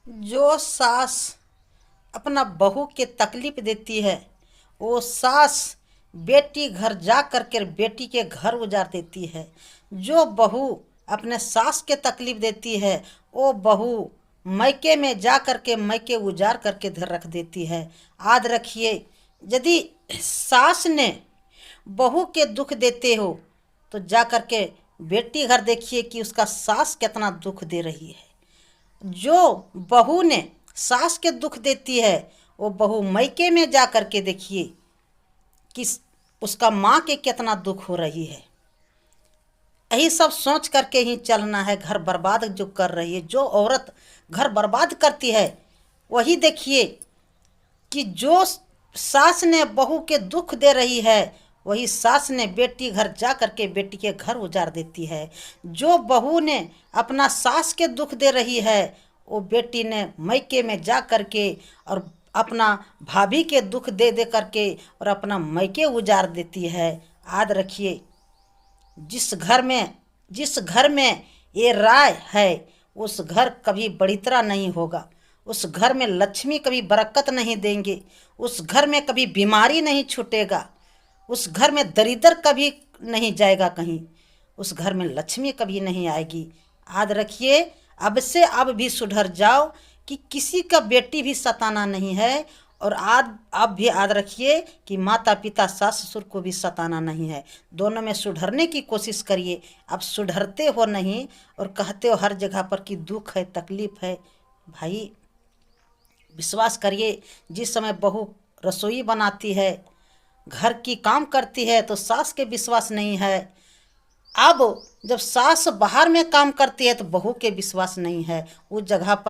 जो सास अपना बहू के तकलीफ देती है, वो सास बेटी घर जा करके बेटी के घर उजाड़ देती है। जो बहू अपने सास के तकलीफ देती है, वो बहू मैके में जा करके मैके उजाड़ करके धर रख देती है। याद रखिए, यदि सास ने बहू के दुख देते हो तो जा करके बेटी घर देखिए कि उसका सास कितना दुख दे रही है। जो बहू ने सास के दुख देती है, वो बहू मैके में जा कर के देखिए कि उसका माँ के कितना दुख हो रही है। यही सब सोच करके ही चलना है। घर बर्बाद जो कर रही है, जो औरत घर बर्बाद करती है, वही देखिए कि जो सास ने बहू के दुख दे रही है, वही सास ने बेटी घर जा करके बेटी के घर उजाड़ देती है। जो बहू ने अपना सास के दुख दे रही है, वो बेटी ने मैके में जा करके और अपना भाभी के दुख दे दे करके और अपना मैके उजाड़ देती है। याद रखिए, जिस घर में ये राय है, उस घर कभी बढ़ितरा नहीं होगा। उस घर में लक्ष्मी कभी बरकत नहीं देंगे। उस घर में कभी बीमारी नहीं छूटेगा। उस घर में दरिद्र कभी नहीं जाएगा कहीं। उस घर में लक्ष्मी कभी नहीं आएगी। याद रखिए, अब से अब भी सुधर जाओ कि किसी का बेटी भी सताना नहीं है। और आज आप भी याद रखिए कि माता पिता सास ससुर को भी सताना नहीं है। दोनों में सुधरने की कोशिश करिए। अब सुधरते हो नहीं और कहते हो हर जगह पर कि दुख है, तकलीफ है। भाई, विश्वास करिए, जिस समय बहू रसोई बनाती है, घर की काम करती है, तो सास के विश्वास नहीं है। अब जब सास बाहर में काम करती है तो बहू के विश्वास नहीं है। उस जगह पर